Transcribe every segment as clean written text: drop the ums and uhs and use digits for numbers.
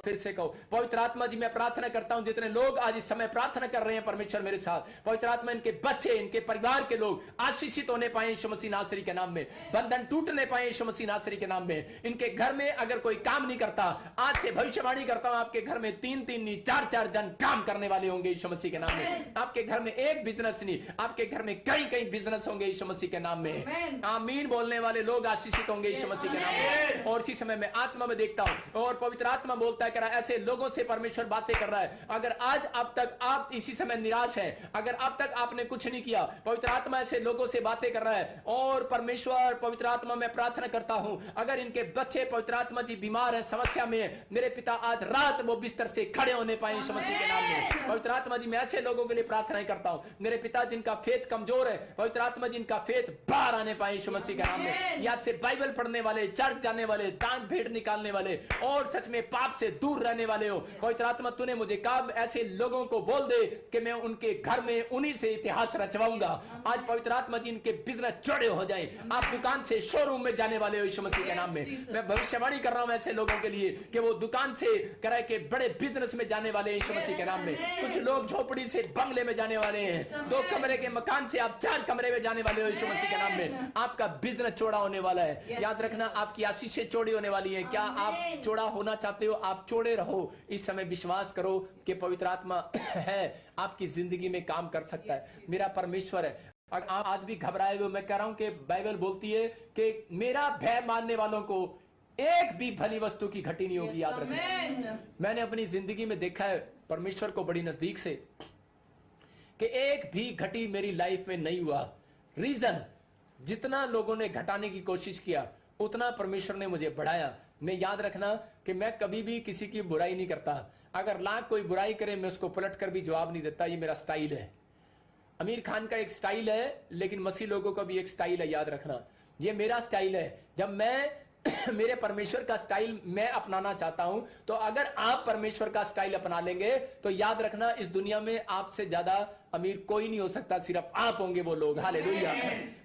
फिर से कहो, पवित्र आत्मा जी मैं प्रार्थना करता हूं जितने लोग आज इस समय प्रार्थना कर रहे हैं परमेश्वर मेरे साथ, पवित्र आत्मा इनके बच्चे, इनके परिवार के लोग आशीषित होने पाए यीशु मसीह नासरी के नाम में, बंधन टूटने पाए यीशु मसीह नासरी के नाम में। इनके घर में अगर कोई काम नहीं करता, आज से भविष्यवाणी करता हूं आपके घर में 3-3 नहीं 4-4 जन काम करने वाले होंगे यीशु मसीह के नाम में। आपके घर में एक बिजनेस नहीं, आपके घर में कई बिजनेस होंगे यीशु मसीह के नाम में। आमीन बोलने वाले लोग आशीषित होंगे यीशु मसीह के नाम में। और इसी समय मैं आत्मा में देखता हूं और पवित्र आत्मा बोलता है कर ऐसे लोगों से परमेश्वर बातें कर रहा है। अगर आज अब तक आप इसी समय निराश हैं, अगर अब तक आपने कुछ नहीं किया, पवित्र आत्मा ऐसे लोगों से बातें कर रहा है। और परमेश्वर पवित्र आत्मा मैं प्रार्थना करता हूं अगर इनके बच्चे पवित्र आत्मा जी बीमार है, समस्या में है, मेरे पिता आज रात वो बिस्तर से खड़े होने पाए यीशु मसीह के नाम में। पवित्र आत्मा जी मैं ऐसे लोगों के लिए प्रार्थना करता हूं मेरे पिता जिनका फेथ कमजोर है, पवित्र आत्मा जी इनका फेथ बाहर आने पाए यीशु मसीह के नाम में। याद से बाइबल पढ़ने वाले, चर्च जाने वाले, दान भेंट निकालने वाले और सच में पाप से दूर रहने वाले हो, पवित्र आत्मा तूने मुझे कहा ऐसे लोगों को बोल दे कि मैं उनके घर में उन्हीं से इतिहास रचवाऊंगा। आज पवित्र आत्मा जी इनके बिजनेस चौड़े हो जाए, आप दुकान से शोरूम में जाने वाले हो यीशु मसीह के नाम में। मैं भविष्यवाणी कर रहा हूं ऐसे लोगों के लिए कि वो दुकान से करे के बड़े बिजनेस में जाने वाले यीशु मसीह के नाम में। कुछ लोग झोपड़ी से बंगले में जाने वाले हैं, 2 कमरे के मकान से आप 4 कमरे में जाने वाले हो यीशु मसीह के नाम में। आपका बिजनेस चौड़ा होने वाला है, याद रखना आपकी आशीषें चौड़ी होने वाली है। क्या आप चौड़ा होना चाहते हो? आप चौड़े रहो। इस समय विश्वास करो कि पवित्र आत्मा है, आपकी जिंदगी में काम कर सकता है। मेरा परमेश्वर है। अगर आप आज भी घबराए हुए, मैं कह रहा हूं कि बाइबल बोलती है कि मेरा भय मानने वालों को एक भी भली वस्तु की घटी नहीं होगी। याद रखना मैंने अपनी जिंदगी में देखा है परमेश्वर को बड़ी नजदीक से कि एक भी घटी मेरी लाइफ में नहीं हुआ। रीजन, जितना लोगों ने घटाने की कोशिश किया उतना परमेश्वर ने मुझे बढ़ाया। मैं याद रखना कि मैं कभी भी किसी की बुराई नहीं करता। अगर लाख कोई बुराई करे मैं उसको पलट कर भी जवाब नहीं देता। ये मेरा स्टाइल है। आमिर खान का एक स्टाइल है, लेकिन मसीह लोगों का भी एक स्टाइल है। याद रखना ये मेरा स्टाइल है। जब मैं मेरे परमेश्वर का स्टाइल मैं अपनाना चाहता हूं, तो अगर आप परमेश्वर का स्टाइल अपना लेंगे तो याद रखना इस दुनिया में आपसे ज्यादा अमीर कोई नहीं हो सकता, सिर्फ आप होंगे वो लोग। हालेलुया।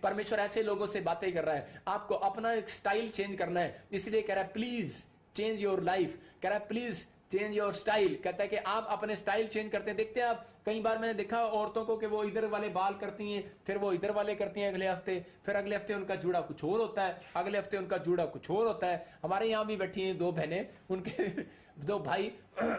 परमेश्वर ऐसे लोगों से बातें कर रहा है। आपको अपना एक स्टाइल चेंज करना है, इसलिए कह रहा है प्लीज चेंज योर लाइफ। कह रहा है प्लीज चेंज योर स्टाइल। कहता है कि आप अपने स्टाइल चेंज करते हैं। देखते हैं आप, कई बार मैंने देखा औरतों को कि वो इधर वाले बाल करती हैं, फिर वो इधर वाले करती हैं अगले हफ्ते, फिर अगले हफ्ते उनका जूड़ा कुछ और होता है, अगले हफ्ते उनका जूड़ा कुछ और होता है। हमारे यहाँ भी बैठी हैं 2 बहनें, उनके 2 भाई,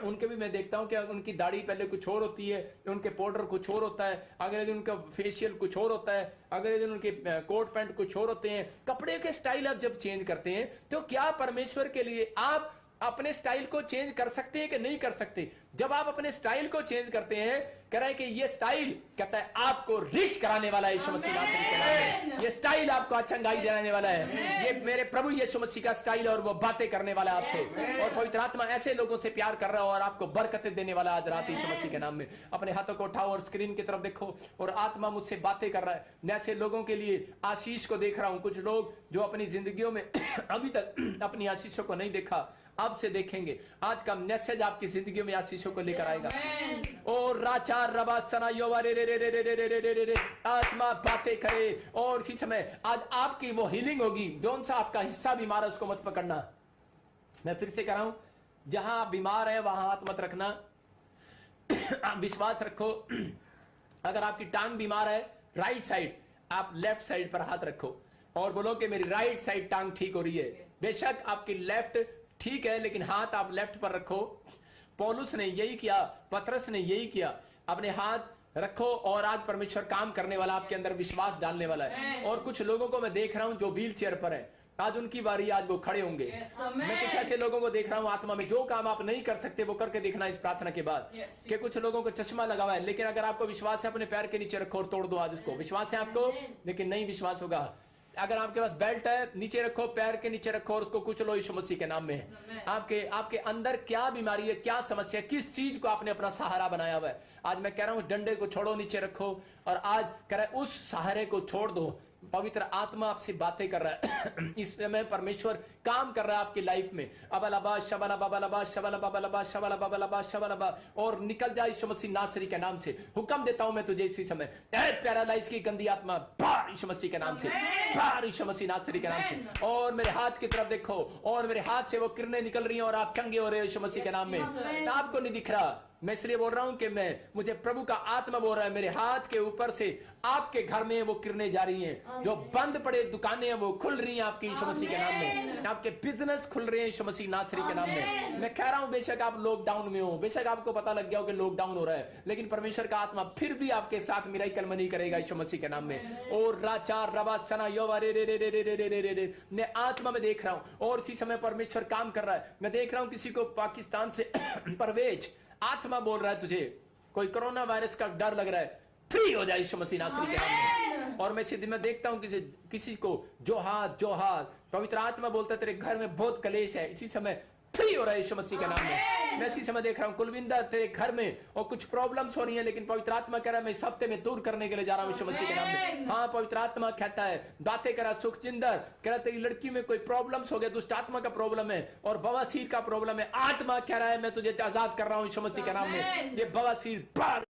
उनके भी मैं देखता हूँ कि उनकी दाढ़ी पहले कुछ और होती है, उनके पाउडर कुछ और होता है, अगले दिन उनका फेशियल कुछ और होता है, अगले दिन उनके कोट पैंट कुछ और होते हैं। कपड़े के स्टाइल आप जब चेंज करते हैं तो क्या परमेश्वर के लिए आप अपने स्टाइल को चेंज कर सकते हैं कि नहीं कर सकते? जब आप अपने स्टाइल को चेंज करते हैं, कह रहा है कि ये स्टाइल कहता है आपको रिच कराने वाला है यीशु मसीह नासरी के नाम में। ये स्टाइल आपको अच्छाई दिलाने वाला है। ये मेरे प्रभु यीशु मसीह का स्टाइल है और वो बातें करने वाला है आपसे। और पवित्र आत्मा ऐसे लोगों से प्यार कर रहा है और आपको बरकतें देने वाला आज रात यीशु मसीह के नाम में। अपने हाथों को उठाओ और स्क्रीन की तरफ देखो और आत्मा मुझसे बातें कर रहा है। मैं ऐसे लोगों के लिए आशीष को देख रहा हूं। कुछ लोग जो अपनी जिंदगियों में अभी तक अपनी आशीषों को नहीं देखा, अब से देखेंगे। आज का मैसेज आपकी जिंदगी में आशीषों को लेकर आएगा। और राचार रबा सना योवा रे रे रे रे रे रे रे रे रे आत्मा बातें करे। और इसी समय आज आपकी वो हीलिंग होगी। जौन सा आपका हिस्सा बीमार है उसको मत पकड़ना। मैं फिर से कह रहा हूं, जहां आप बीमार है वहां हाथ मत रखना। आप विश्वास रखो। अगर आपकी टांग बीमार है, राइट साइड, आप लेफ्ट साइड पर हाथ रखो और बोलो कि मेरी राइट साइड टांग ठीक हो रही है। बेशक आपकी लेफ्ट ठीक है, लेकिन हाथ आप लेफ्ट पर रखो। पौलुस ने यही किया, पतरस ने यही किया। अपने हाथ रखो और आज परमेश्वर काम करने वाला, आपके अंदर विश्वास डालने वाला है। और कुछ लोगों को मैं देख रहा हूं जो व्हील चेयर पर है, आज उनकी बारी, आज वो खड़े होंगे। मैं कुछ ऐसे लोगों को देख रहा हूं आत्मा में, जो काम आप नहीं कर सकते वो करके देखना इस प्रार्थना के बाद। कि कुछ लोगों को चश्मा लगा हुआ है, लेकिन अगर आपको विश्वास है अपने पैर के नीचे रखो और तोड़ दो आज उसको। विश्वास है आपको, लेकिन नहीं विश्वास होगा। अगर आपके पास बेल्ट है, नीचे रखो, पैर के नीचे रखो और उसको कुचलो यीशु मसीह के नाम में। आपके अंदर क्या बीमारी है, क्या समस्या है, किस चीज को आपने अपना सहारा बनाया हुआ है, आज मैं कह रहा हूं डंडे को छोड़ो, नीचे रखो और आज कह रहा है उस सहारे को छोड़ दो पवित्र आत्मा आपसे बातें कर रहा है। इस समय परमेश्वर काम कर रहा है आपकी लाइफ में। अबलबा शबला बबलबा शबला बबलबा शबला बबलबा शबलबा, और निकल जाए यीशु मसीह नासरी के नाम से। हुक्म देता हूं मैं तुझे इसी समय, पैरालाइज की गंदी आत्मा बाहर यीशु मसीह के नाम से, बाहर यीशु मसीह नासरी के नाम से। और मेरे हाथ की तरफ देखो, और मेरे हाथ से वो किरणें निकल रही हैं और आप चंगे हो रहे हो यीशु मसीह के नाम में। आपको नहीं दिख रहा, मैं इसलिए बोल रहा हूं कि मुझे प्रभु का आत्मा बोल रहा है, मेरे हाथ के ऊपर से आपके घर में वो किरणें जा रही हैं। जो बंद पड़े दुकानें हैं वो खुल रही हैं आपकी यीशु मसीह के नाम में। आपके बिजनेस खुल रहे हैं यीशु मसीह नासरी के नाम में। मैं कह रहा हूं, बेशक आप लॉकडाउन में हो, बेशक आपको पता लग गया हो कि लॉकडाउन हो रहा है, लेकिन परमेश्वर का आत्मा फिर भी आपके साथ मिराकल मनी करेगा यीशु मसीह के नाम में। और राचार रबा सना योवा रे रे रे रे रे रे रे रे, मैं आत्मा में देख रहा हूं और इसी समय परमेश्वर काम कर रहा है। मैं देख रहा हूं किसी को पाकिस्तान से परवेज आत्मा बोल रहा है, तुझे कोई कोरोना वायरस का डर लग रहा है, फ्री हो जाए यीशु मसीह नासरी के नाम में। और मैं सीधे में देखता हूं किसी को जो हाथ पवित्र आत्मा बोलता है तेरे घर में बहुत कलेश है, इसी समय फ्री हो रहा है यीशु मसीह के नाम में। मैं इसी समय देख रहा हूं कुलविंदर तेरे घर में और कुछ प्रॉब्लम्स हो रही हैं, लेकिन पवित्र आत्मा कह रहा है मैं इस हफ्ते में दूर करने के लिए जा रहा हूं यीशु मसीह के नाम में। हाँ, पवित्र आत्मा कहता है, बातें करा सुखजिंदर कह रहा तेरी लड़की में कोई प्रॉब्लम्स हो गया, दुष्ट आत्मा का प्रॉब्लम है और बवासीर का प्रॉब्लम है। आत्मा कह रहा है मैं तुझे आजाद कर रहा हूं यीशु मसीह के नाम में। ये बवासीर बाहर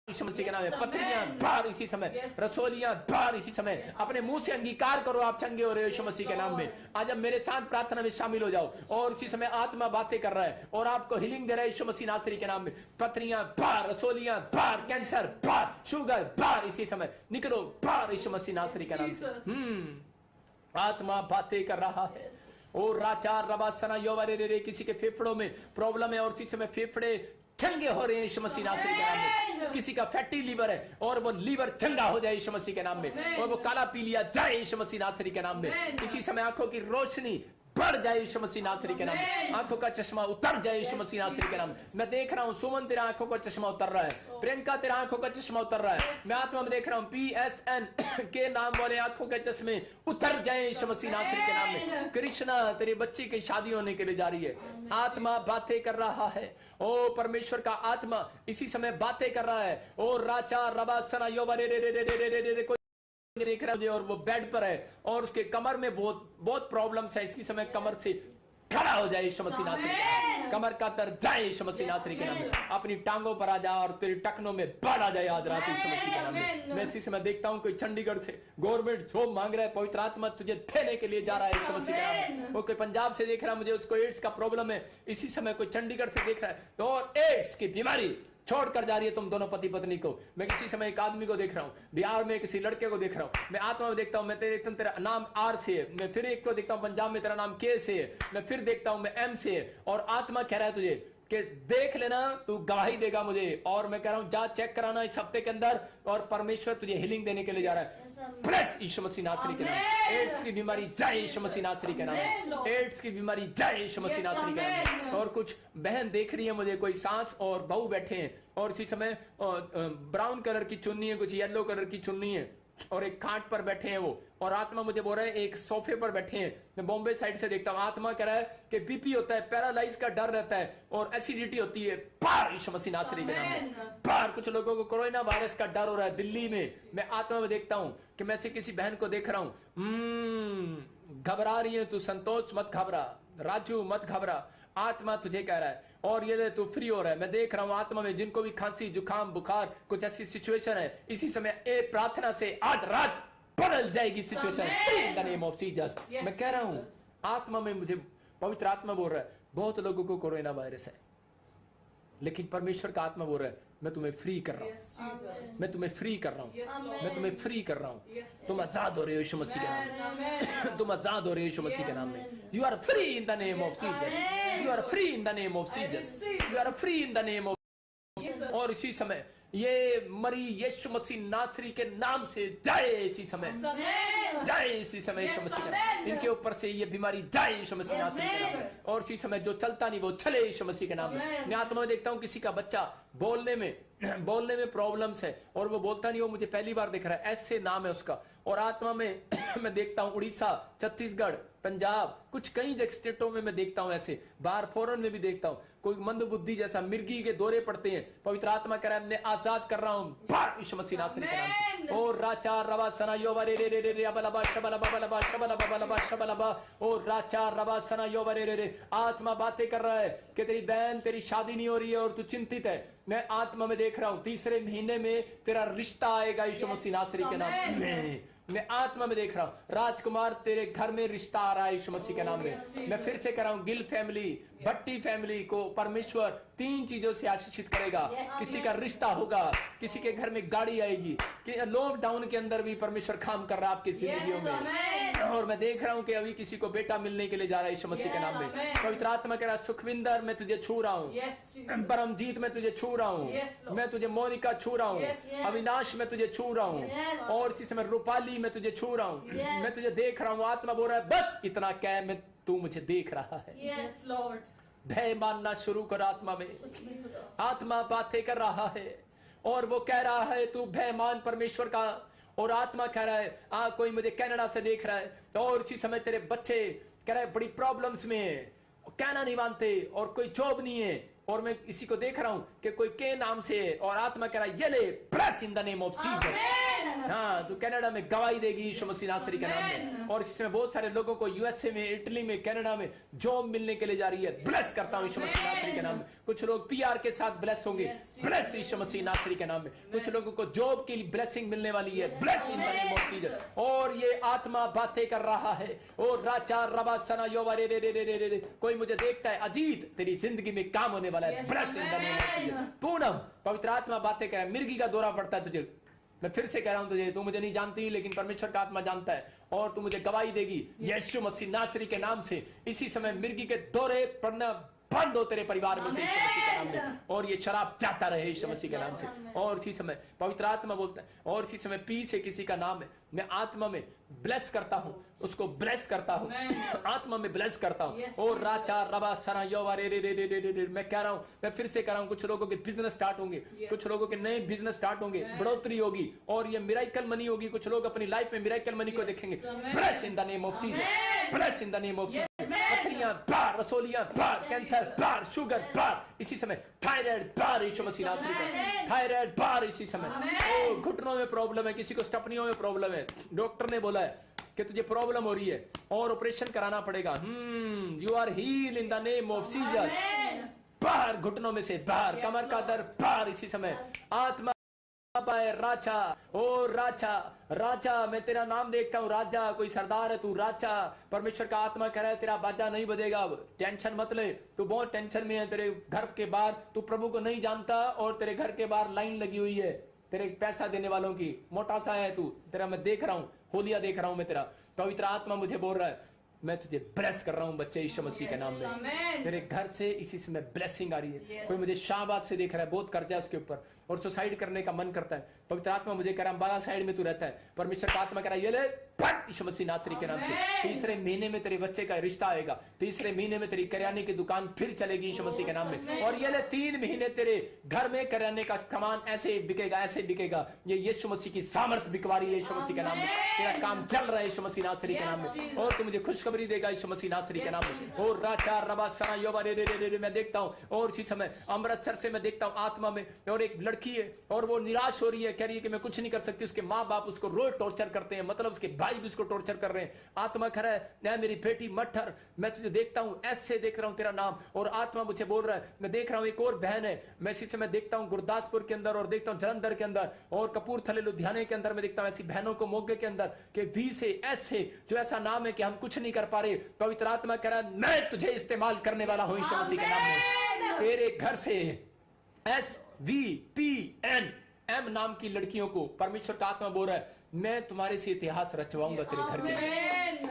यीशु मसीह के नाम में, पथरियां बाहर इसी समय, रसोलियां बाहर इसी समय। अपने मुंह से अंगीकार करो आप चंगे हो रहे हो यीशु मसीह के नाम में। आज अब मेरे साथ प्रार्थना में शामिल हो जाओ। और इसी समय आत्मा बातें कर रहा है और आपको हीलिंग दे रहा है यीशु मसीह नासरी के नाम में। पथरियां बाहर, रसोलियां बाहर, कैंसर बाहर, शुगर बाहर, इसी समय निकलो बाहर यीशु मसीह नासरी के नाम से। आत्मा बातें कर रहा है। और राचार रबासना योवा रे रे, किसी के फेफड़ों में प्रॉब्लम है और इसी समय फेफड़े चंगे हो रहे हैं यीशु मसीह नासरी के नाम में। किसी का फैटी लीवर है और वो लीवर चंगा हो जाए यीशु मसीह के नाम में। और वो काला पीलिया जाए यीशु मसीह नासरी के नाम में। इसी समय आंखों की रोशनी बढ़ जाए यीशु मसीह नासरी के नाम में। आंखों का चश्मा उतर जाए यीशु मसीह नासरी के नाम में। मैं देख रहा हूं सुमन तेरा आंखों का चश्मा उतर रहा है, प्रियंका तेरा आंखों का चश्मा उतर रहा है। मैं आत्मा में देख रहा हूं PSN के नाम वाले आंखों के चश्मे उतर जाए यीशु मसीह नासरी के नाम में। कृष्णा तेरे बच्चे की शादी होने के लिए जा रही है। आत्मा बातें कर रहा है। ओ परमेश्वर का आत्मा इसी समय बातें कर रहा है। ओ राचा रबासना योवा रे रे रे रे रे रे रे, देख रहा है और वो बेड पर है और उसके कमर में बहुत प्रॉब्लम्स है। इसी समय कमर से खड़ा हो जाए यीशु मसीह नासरी के नाम में। कमर का दर्द जाए यीशु मसीह नासरी के नाम में। अपनी टांगों पर आ जा और तेरी टखनों में बढ़ आ जाए आज रात यीशु मसीह के नाम में। मैं इसी समय देखता हूं कोई चंडीगढ़ से गवर्नमेंट जॉब मांग रहा है, पवित्र आत्मा तुझे देने के लिए जा रहा है यीशु मसीह के नाम में। वो कोई पंजाब से देख रहा है, मुझे उसको एड्स का प्रॉब्लम है, इसी समय कोई चंडीगढ़ से देख रहा है और एड्स की बीमारी छोड़कर जा रही है तुम दोनों पति पत्नी को। मैं किसी समय एक आदमी को देख रहा हूँ, बिहार में किसी लड़के को देख रहा हूँ। मैं आत्मा में देखता हूँ, मैं तेरा नाम R से है। मैं फिर एक को देखता हूँ पंजाब में तेरा नाम K से है। मैं फिर देखता हूँ मैं M से है। और आत्मा कह रहा है तुझे कि देख लेना, तू गवाही देगा मुझे। और मैं कह रहा हूँ जा चेक कराना इस हफ्ते के अंदर, और परमेश्वर तुझे हीलिंग देने के लिए जा रहा है। प्लस यीशु मसीह नासरी के नाम। एड्स की बीमारी जाए यीशु मसीह नासरी के नाम। एड्स की बीमारी जाए यीशु मसीह नासरी के नाम। और कुछ बहन देख रही है मुझे, कोई सास और बहू बैठे हैं और इसी समय ब्राउन कलर की चुन्नी है, कुछ येलो कलर की चुन्नी है और एक खाट पर बैठे हैं वो। और आत्मा मुझे बोल रहा है एक सोफे पर बैठे हैं। मैं बॉम्बे साइड से देखता हूँ। आत्मा कह रहा है कि बीपी होता है, पैरालाइज का डर रहता है और एसिडिटी होती है। बाहर यीशु मसीह नासरी के नाम में। बाहर कुछ लोगों को कोरोना वायरस का डर हो रहा है दिल्ली में। मैं आत्मा में देखता हूँ कि मैं से किसी बहन को देख रहा हूँ, घबरा रही है तू, संतोष मत घबरा, राजू मत घबरा, आत्मा तुझे कह रहा है। और ये तू फ्री हो रहा है। मैं देख रहा हूं आत्मा में जिनको भी खांसी जुकाम बुखार कुछ ऐसी सिचुएशन है, इसी समय ए प्रार्थना से आज रात बदल जाएगी situation in the name of Jesus. मैं कह रहा हूं आत्मा में, मुझे पवित्र आत्मा बोल रहा है बहुत लोगों को कोरोना वायरस है, लेकिन परमेश्वर का आत्मा बोल रहा है मैं तुम्हें फ्री कर रहा हूं, मैं तुम्हें फ्री कर रहा हूं, मैं तुम्हें फ्री कर रहा हूं। तुम आजाद हो रहे हो यीशु मसीह के नाम में। तुम आजाद हो रहे हो यीशु मसीह के नाम में। You are free in the name of Jesus. You are free in the name of Jesus. You are free in the name of. और इसी समय ये मरी यीशु मसीह नासरी के नाम से जाए इसी समय। जाए इसी समय यीशु मसीह के नाम। इनके ऊपर से ये बीमारी जाए यीशु मसीह नासरी के नाम में। और इसी समय जो चलता नहीं वो चले यीशु मसीह के नाम में। मैं आत्मा में देखता हूँ किसी का बच्चा बोलने में प्रॉब्लम्स है और वो बोलता नहीं, वो मुझे पहली बार दिख रहा है, ऐसे नाम है उसका। और आत्मा में मैं देखता हूँ उड़ीसा, छत्तीसगढ़, पंजाब, कुछ कई स्टेटों में मैं देखता हूँ ऐसे, बाहर फॉरेन में भी देखता हूँ कोई मंदबुद्धि जैसा मिर्गी के दौरे पड़ते हैं। पवित्र आत्मा कह रहा है मैं आजाद कर रहा हूँ यीशु मसीह नासरी के नाम से। ओ राचा रवा सना योवा रे रे रे रे अबलबा शबलबा बलबा शबलबा बलबा शबलबा। ओ राचा रवा सना योवा रे रे रे। आत्मा बातें कर रहा है कि तेरी बहन, तेरी शादी नहीं हो रही है और तू चिंतित है। मैं आत्मा में देख रहा हूँ तीसरे महीने में तेरा रिश्ता आएगा यीशु मसीह नासरी के नाम में। मैं आत्मा में देख रहा हूँ राजकुमार तेरे घर में रिश्ता आ रहा है यीशु मसीह के नाम में। मैं फिर से कह रहा हूँ गिल फैमिली, भट्टी फैमिली को परमेश्वर 3 चीजों से आशीषित करेगा। किसी का रिश्ता होगा, किसी के घर में गाड़ी आएगी, कि लॉकडाउन के अंदर भी परमेश्वर काम कर रहा है आपकी जिंदगियों में। और मैं देख रहा हूँ कि अभी किसी को बेटा मिलने के लिए जा रहा है यीशु मसीह के नाम में। पवित्र आत्मा कह रहा है सुखविंदर मैं तुझे छू रहा हूँ, परमजीत मैं तुझे छू रहा हूँ, मैं तुझे मोनिका छू रहा हूँ, अविनाश मैं तुझे छू रहा हूँ, और इसी समय रूपाली मैं तुझे छू रहा हूँ, मैं तुझे देख रहा हूँ। आत्मा बोल रहा है बस इतना क्या है, मैं तू मुझे देख रहा है। भय मानना शुरू कर आत्मा में। आत्मा बातें कर रहा है और वो कह रहा है तू भय मान परमेश्वर का। और आत्मा कह रहा है कोई मुझे कनाडा से देख रहा है और इसी समय तेरे बच्चे कह रहे बड़ी प्रॉब्लम्स में है, कहना नहीं मानते और कोई जॉब नहीं है। और मैं इसी को देख रहा हूं कि कोई के नाम से है और आत्मा कह रहा है ये ले press in the name of Jesus. हाँ तू कनाडा में गवाही देगी यीशु मसीह नासरी के नाम में। और इसमें बहुत सारे लोगों को यूएसए में, इटली में, कनाडा में जॉब मिलने के लिए जा रही है। ब्लेस करता हूं यीशु मसीह नासरी के नाम में। कुछ लोग पीआर के साथ ब्लेस होंगे, ब्लेस यीशु मसीह नासरी के नाम में। कुछ लोगों को जॉब के लिए ब्लेसिंग मिलने वाली है, bless in the name of Jesus. और ये आत्मा बातें कर रहा है और राचा रबा सना योवा रे रे रे रे रे रे। कोई मुझे देखता है अजीत तेरी जिंदगी में काम होने वाला है, bless in the name of Jesus. Poonam पवित्र आत्मा बातें कर रहा है, मिर्गी का दौरा पड़ता है तुझे। मैं फिर से कह रहा हूं तुझे, तू मुझे नहीं जानती लेकिन परमेश्वर का आत्मा जानता है और तू मुझे गवाही देगी यीशु मसीह नासरी के नाम से। इसी समय मिर्गी के दौरे पड़ना बंद हो तेरे परिवार में से यीशु मसीह के नाम में। और ये शराब जाता रहे यीशु मसीह के नाम से। और इसी समय पवित्र आत्मा बोलता है और इसी समय पी से किसी का नाम है, मैं आत्मा में ब्लेस करता हूं, उसको ब्लेस करता हूं, आत्मा में ब्लेस करता हूं। और राचा रबा सना योवा रे रे रे रे रे रे। मैं कह रहा हूं, मैं फिर से कह रहा हूं, कुछ लोगों के बिजनेस स्टार्ट होंगे, कुछ लोगों के नए बिजनेस स्टार्ट होंगे, बढ़ोतरी होगी और ये मिरेकल मनी होगी। कुछ लोग अपनी लाइफ में मिरेकल मनी को देखेंगे। Bless in the name of Jesus, bless in the name of Jesus. पथरियां बार, रसोलियां बार, कैंसर बार, शुगर बार, इसी समय थायराइड बार यीशु मसीह नासरी का, थायराइड बार इसी समय। घुटनों में प्रॉब्लम है, किसी को स्टपनियों में प्रॉब्लम है, डॉक्टर ने बोला है कि तुझे प्रॉब्लम हो रही है और ऑपरेशन कराना पड़ेगा। You are heal in the name of Jesus. बाहर घुटनों में से बाहर, कमर का दर्द बाहर इसी समय। आत्मा राजा, ओ राजा, राजा मैं तेरा नाम देखता हूँ, राजा कोई सरदार है तू, राजा। परमेश्वर का आत्मा कह रहा है तेरा बाजा नहीं बजेगा, अब टेंशन मत ले, तू बहुत टेंशन में है। तेरे घर के बाहर तू प्रभु को नहीं जानता और तेरे घर के बाहर लाइन लगी हुई है तेरे पैसा देने वालों की, मोटा सा है तू, तेरा मैं देख रहा हूँ, होलिया देख रहा हूँ मैं तेरा। पवित्र आत्मा मुझे बोल रहा है मैं तुझे ब्लेस कर रहा हूं बच्चे यीशु मसीह के नाम में। तेरे घर से इसी समय ब्लेसिंग आ रही है। कोई मुझे शाहबाद से देख रहा है, बहुत कर्जा है उसके ऊपर और सुसाइड करने का मन करता है। पवित्र आत्मा मुझे कह रहा है बाला साइड में तू रहता है, परमेश्वर का आत्मा कह रहा है ये ले फट यीशु मसीह नासरी के नाम से। तीसरे महीने में तेरे बच्चे का रिश्ता आएगा, तीसरे महीने में तेरी करियाने की दुकान फिर चलेगी यीशु मसीह के नाम में। और ये ले 3 महीने तेरे घर में करियाने का सामान ऐसे बिकेगा, ऐसे बिकेगा। ये यीशु मसीह की सामर्थ बिकवारी है यीशु मसीह के नाम में। तेरा काम चल रहा है यीशु मसीह नासरी के नाम में और तू मुझे खुशखबरी देगा यीशु मसीह नासरी के नाम में। और राचा रबा सना योवा रे रे रे रे मैं देखता हूं। और इसी समय अमृतसर से मैं देखता हूं आत्मा में, और एक लड़की है और वो निराश हो रही है, कह रही है कि मैं कुछ नहीं कर सकती। उसके माँ बाप उसको रोज टॉर्चर करते हैं, मतलब उसके भाई भी उसको टॉर्चर कर रहे हैं। आत्मा कह रहा है नहीं मेरी बेटी मत डर, मैं तुझे देखता हूं, ऐसे देख रहा हूं तेरा नाम। और आत्मा मुझे बोल रहा है मैं देख रहा हूं एक और बहन है, मैं इसी समय देखता हूं गुरदासपुर के अंदर और देखता हूं जलंधर के अंदर और कपूरथले लुधियाने के अंदर। मैं देखता हूं ऐसी बहनों को मोगे के अंदर कि वी से ऐसे जो ऐसा नाम है कि हम कुछ नहीं कर पा रहे। पवित्र आत्मा कह रहा है मैं तुझे इस्तेमाल करने वाला हूं यीशु मसीह के नाम में। तेरे घर से SVPNM नाम की लड़कियों को परमेश्वर का आत्मा बोल रहा है मैं तुम्हारे से इतिहास रचवाऊंगा तेरे घर के।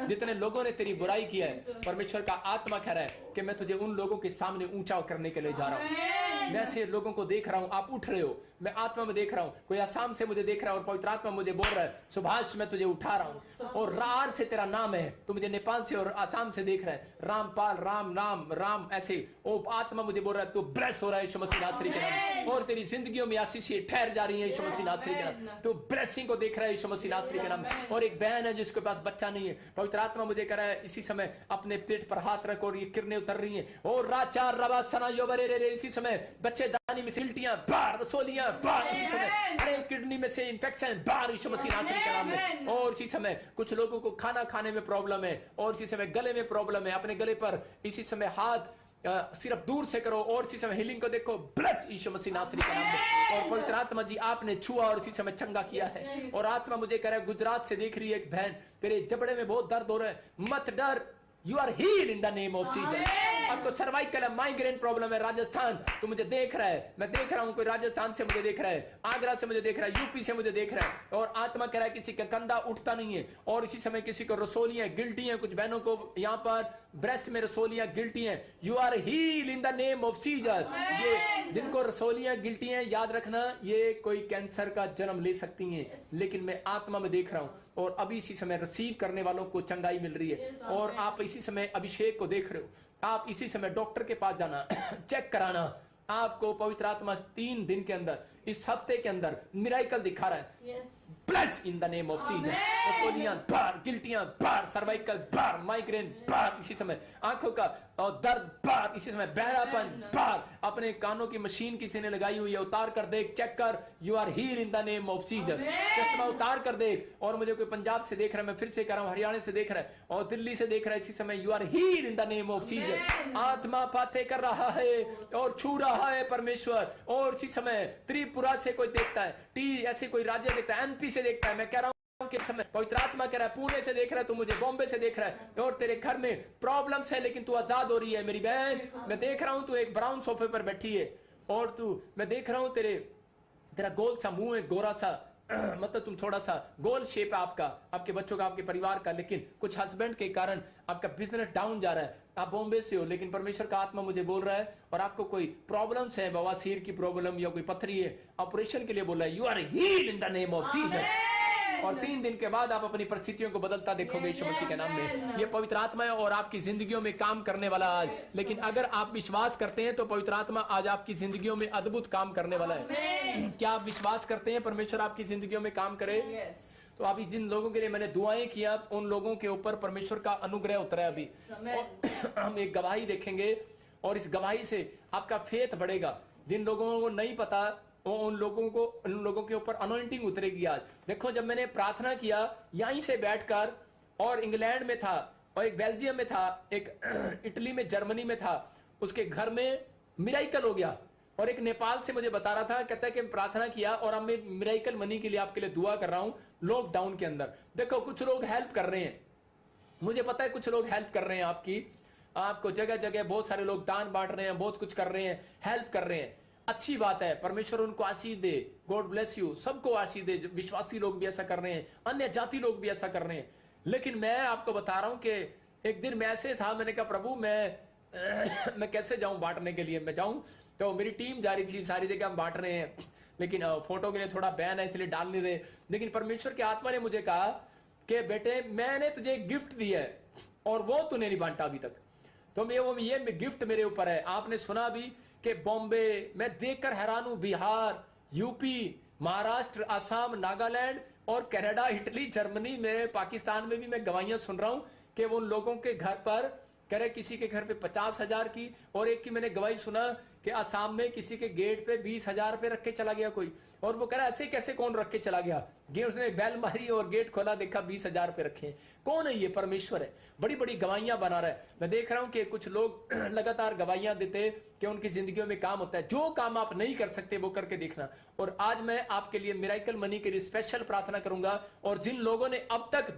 जितने लोगों ने तेरी बुराई की है, परमेश्वर का आत्मा कह रहा है कि मैं तुझे उन लोगों के सामने ऊंचा करने के लिए जा रहा हूं। मैं ऐसे लोगों को देख रहा हूं, आप उठ रहे हो, मैं आत्मा में देख रहा हूं, कोई आसाम से मुझे देख रहा है और पवित्र आत्मा मुझे बोल रहा है सुभाष मैं तुझे उठा रहा हूं, और रार से तेरा नाम है, तू मुझे नेपाल से और आसाम से देख रहा है, रामपाल, राम नाम राम, ऐसे ओ आत्मा मुझे बोल रहा है तू ब्लेस हो रहा है यीशु मसीह नासरी के नाम, और तेरी जिंदगियों में आशीषें ठहर जा रही है यीशु मसीह नासरी के नाम, तू ब्लेसिंग को देख रहा है यीशु मसीह नासरी के नाम। और एक बहन है जिसके पास बच्चा नहीं है, पवित्र आत्मा मुझे कह रहा है इसी समय अपने पेट पर हाथ रख और ये किरणें उतर रही हैं, और राचार रवा सना योवरे रे, इसी समय बच्चेदानी में से उल्टियां बाहर, रसोलियां बाहर, इसी समय अरे किडनी में से इंफेक्शन बाहर यीशु मसीह नासरी के नाम में। और इसी समय कुछ लोगों को खाना खाने में प्रॉब्लम है, और इसी समय गले में प्रॉब्लम है, अपने गले पर इसी समय हाथ सिर्फ दूर से करो और इसी समय हीलिंग को देखो, ब्लेस यीशु मसीह नासरी के नाम में। और पवित्र आत्मा जी आपने छुआ और इसी समय चंगा किया है। और आत्मा मुझे कह रहा है गुजरात से देख रही है एक बहन, तेरे जबड़े में बहुत दर्द हो रहा है, मत डर, you are heal in the name of Jesus. आपको सर्वाइकल माइग्रेन प्रॉब्लम है, राजस्थान, तो मुझे देख रहा है, मैं देख रहा हूं, कोई राजस्थान से मुझे देख रहा है, आगरा से मुझे देख रहा है, यूपी से मुझे देख रहा है, और आत्मा कह रहा है किसी का कंधा उठता नहीं है, और इसी समय किसी को रसोलियां गिल्टी हैं, कुछ बहनों को यहाँ पर ब्रेस्ट में रसोलियां गिल्टी हैं, you are heal in the name of Jesus. ये जिनको रसोलियां गिल्टी हैं, याद रखना ये कोई कैंसर का जन्म ले सकती हैं, लेकिन मैं आत्मा में देख रहा हूं, और अभी इसी समय रिसीव करने वालों को चंगाई मिल रही है। और आप इसी समय अभिषेक को देख रहे हो, आप इसी समय डॉक्टर के पास जाना चेक कराना, आपको पवित्र आत्मा 3 दिन के अंदर, इस हफ्ते के अंदर मिराइकल दिखा रहा है। Bless in the name of Jesus. रसोलियां बाहर, गिल्टियां बाहर, सर्वाइकल बाहर, माइग्रेन बाहर, इसी समय आंखों का दर्द बाहर, इसी समय बहरापन बाहर, अपने कानों की मशीन किसी ने लगाई हुई है उतार कर देख, चेक कर, you are heal in the name of Jesus. चश्मा उतार कर देख, और मुझे कोई पंजाब से देख रहा है, मैं फिर से कह रहा हूं, हरियाणा से देख रहा है और दिल्ली से देख रहा है, इसी समय you are heal in the name of Jesus. आत्मा फाते कर रहा है और छू रहा है परमेश्वर। और इसी समय त्रिपुरा से कोई देखता है, ऐसे कोई राज्य देखता है, एमपी से देखता है, मैं कह रहा हूं के समय पवित्र आत्मा कह रहा है पुणे से देख रहा है, तू मुझे बॉम्बे से देख रहा है, और तेरे घर में प्रॉब्लम्स है लेकिन तू आजाद हो रही है मेरी बहन। मैं देख रहा हूं तू एक ब्राउन सोफे पर बैठी है, और तू, मैं देख रहा हूं तेरा गोल सा मुंह है, गोरा सा मतलब तुम थोड़ा सा गोल शेप है आपका, आपके बच्चों का, आपके परिवार का, लेकिन कुछ हस्बैंड के कारण आपका बिजनेस डाउन जा रहा है। आप बॉम्बे से हो, लेकिन परमेश्वर का आत्मा मुझे बोल रहा है, और आपको कोई प्रॉब्लम्स है, बवासीर की प्रॉब्लम या कोई पथरी है, ऑपरेशन के लिए बोल रहा है, you are healed in the name of Jesus. और 3 दिन के बाद आप अपनी परिस्थितियों को बदलता देखोगे यीशु मसीह के नाम में। ये पवित्र आत्मा है और आपकी जिंदगियों में काम करने वाला आज। लेकिन अगर आप विश्वास करते हैं तो पवित्र आत्मा आज आपकी जिंदगियों में अद्भुत काम करने वाला है। क्या आप विश्वास करते हैं परमेश्वर आपकी जिंदगियों में काम करे? तो अभी जिन लोगों के लिए मैंने दुआएं किया, उन लोगों के ऊपर परमेश्वर का अनुग्रह उतरा है अभी। हम एक गवाही देखेंगे और इस गवाही से आपका फेथ बढ़ेगा। जिन लोगों को नहीं पता वो उन लोगों के ऊपर अनॉइंटिंग उतरेगी आज। देखो, जब मैंने प्रार्थना किया यहीं से बैठकर, और इंग्लैंड में था, और एक बेल्जियम में था, एक इटली में, जर्मनी में था, उसके घर में मिराइकल हो गया। और एक नेपाल से मुझे बता रहा था, कहता है कि प्रार्थना किया और अब मैं मिराइकल मनी के लिए आपके लिए दुआ कर रहा हूं लॉकडाउन के अंदर। देखो, कुछ लोग हेल्प कर रहे हैं, मुझे पता है कुछ लोग हेल्प कर रहे हैं आपको जगह जगह बहुत सारे लोग दान बांट रहे हैं, बहुत कुछ कर रहे हैं, हेल्प कर रहे हैं। अच्छी बात है, परमेश्वर उनको आशीष दे, गॉड ब्लेस यू, सबको आशीष दे। विश्वासी लोग भी ऐसा कर रहे हैं, अन्य जाति लोग भी ऐसा कर रहे हैं। लेकिन मैं आपको बता रहा हूं कि एक दिन मैं ऐसे था, मैंने कहा प्रभु मैं कैसे जाऊं बांटने के लिए? मैं जाऊं तो मेरी टीम जा रही थी, सारी जगह हम बांट रहे हैं, लेकिन फोटो के लिए थोड़ा बैन है इसलिए डाल नहीं रहे। लेकिन परमेश्वर की आत्मा ने मुझे कहा कि बेटे मैंने तुझे गिफ्ट दिया है और वो तूने नहीं बांटा अभी तक, तो ये गिफ्ट मेरे ऊपर है। आपने सुना भी कि बॉम्बे, मैं देखकर हैरान हूं, बिहार, यूपी, महाराष्ट्र, असम, नागालैंड और कनाडा, इटली, जर्मनी में, पाकिस्तान में भी मैं गवाहियां सुन रहा हूं कि वो उन लोगों के घर पर कह रहे, किसी के घर पे 50,000 की, और एक की मैंने गवाही सुना कि असम में किसी के गेट पे 20,000 पे रख के चला गया कोई, और वो कह रहा ऐसे कैसे कौन रख के चला गया? उसने बेल मारी और गेट खोला, देखा 20,000 पे रखे। कौन है ये? परमेश्वर है। बड़ी बड़ी गवाहियां बना रहा है। मैं देख रहा हूं कि कुछ लोग लगातार गवाहियां देते कि उनकी जिंदगियों में काम होता है। जो काम आप नहीं कर सकते वो करके देखना। और आज मैं आपके लिए मिराइकल मनी के लिए स्पेशल प्रार्थना करूंगा। और जिन लोगों ने अब तक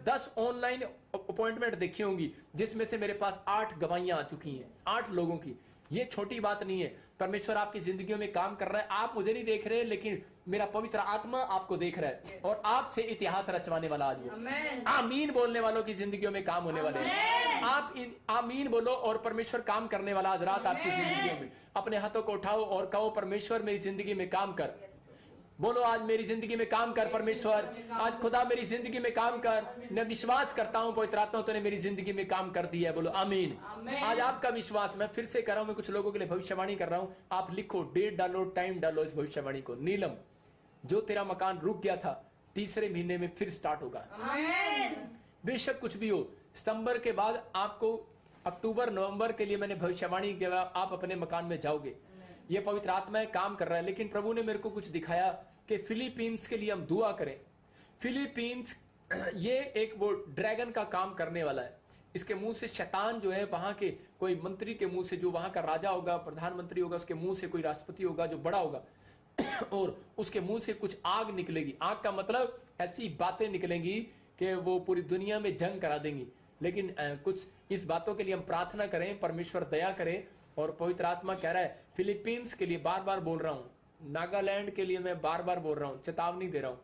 10 ऑनलाइन अपॉइंटमेंट देखी होंगी, जिसमें से मेरे पास 8 गवाहियां आ चुकी हैं, 8 लोगों की। ये छोटी बात नहीं है। परमेश्वर आपकी जिंदगियों में काम कर रहा है। आप मुझे नहीं देख रहे, लेकिन मेरा पवित्र आत्मा आपको देख रहा है और आपसे इतिहास रचवाने वाला आज वो। आमीन बोलने वालों की जिंदगियों में काम होने वाले हैं। आप आमीन बोलो और परमेश्वर काम करने वाला आज रात आपकी जिंदगियों में। अपने हाथों को उठाओ और कहो, परमेश्वर मेरी जिंदगी में काम कर। बोलो, आज मेरी जिंदगी में काम कर परमेश्वर। आज खुदा मेरी जिंदगी में काम कर। मैं विश्वास करता हूं पवित्र आत्मा तूने मेरी जिंदगी में काम कर दिया है। बोलो आमीन। आज आपका विश्वास, मैं फिर से कर रहा हूं, मैं कुछ लोगों के लिए भविष्यवाणी कर रहा हूं। आप लिखो, डेट डालो, टाइम डालो इस भविष्यवाणी को। नीलम, जो तेरा मकान रुक गया था, तीसरे महीने में फिर स्टार्ट होगा। बेशक कुछ भी हो, सितंबर के बाद आपको अक्टूबर नवंबर के लिए मैंने भविष्यवाणी किया, आप अपने मकान में जाओगे। ये पवित्र आत्मा काम कर रहा है। लेकिन प्रभु ने मेरे को कुछ दिखाया कि फिलीपींस के लिए हम दुआ करें। फिलीपींस ये एक वो ड्रैगन का काम करने वाला है। इसके मुंह से शैतान जो है, वहां के कोई मंत्री के मुंह से, जो वहां का राजा होगा, प्रधानमंत्री होगा, उसके मुंह से कोई राष्ट्रपति होगा जो बड़ा होगा और उसके मुंह से कुछ आग निकलेगी। आग का मतलब ऐसी बातें निकलेंगी कि वो पूरी दुनिया में जंग करा देंगी। लेकिन कुछ इस बातों के लिए हम प्रार्थना करें, परमेश्वर दया करे। और पवित्र आत्मा कह रहा है, फिलीपींस के लिए बार बार बोल रहा हूं, नागालैंड के लिए मैं बार बार बोल रहा हूं, चेतावनी दे रहा हूं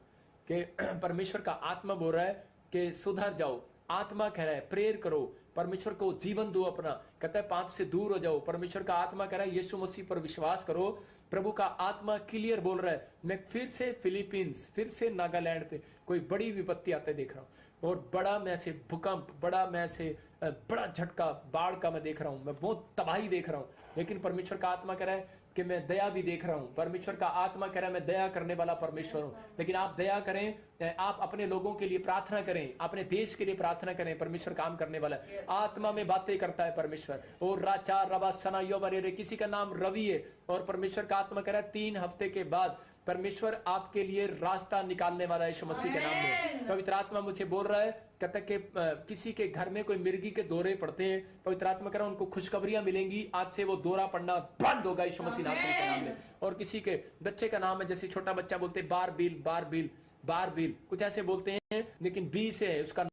कि परमेश्वर का आत्मा बोल रहा है कि सुधर जाओ। आत्मा कह रहा है प्रेयर करो, परमेश्वर को जीवन दो अपना। कहता है पाप से दूर हो जाओ। परमेश्वर का आत्मा कह रहा है यीशु मसीह पर विश्वास करो। प्रभु का आत्मा क्लियर बोल रहा है, मैं फिर से फिलीपींस, फिर से नागालैंड पे कोई बड़ी विपत्ति आते देख रहा हूं। और बड़ा मैं से भूकंप, बड़ा झटका, बाढ़ का मैं देख रहा हूं। मैं बहुत तबाही देख रहा हूं। लेकिन परमेश्वर का आत्मा कह रहा है कि मैं दया भी देख रहा हूं। परमेश्वर का आत्मा कह रहा है मैं दया करने वाला परमेश्वर हूं। लेकिन आप दया करें, आप अपने लोगों के लिए प्रार्थना करें, अपने देश के लिए प्रार्थना करें। परमेश्वर काम करने वाला है, आत्मा में बातें करता है परमेश्वर। और राचा रवा सना यो बरे, किसी का नाम रवि है और परमेश्वर का आत्मा कह रहा है 3 हफ्ते के बाद परमेश्वर आपके लिए रास्ता निकालने वाला है यीशु मसीह के नाम में। पवित्र आत्मा मुझे बोल रहा है, कहता है कि किसी के घर में कोई मिर्गी के दौरे पड़ते हैं, पवित्र आत्मा कह रहा है उनको खुशखबरियां मिलेंगी। आज से वो दौरा पड़ना बंद होगा यीशु मसीह के नाम में। और किसी के बच्चे का नाम है, जैसे छोटा बच्चा बोलते बारबील, कुछ ऐसे बोलते हैं, लेकिन बी से है उसका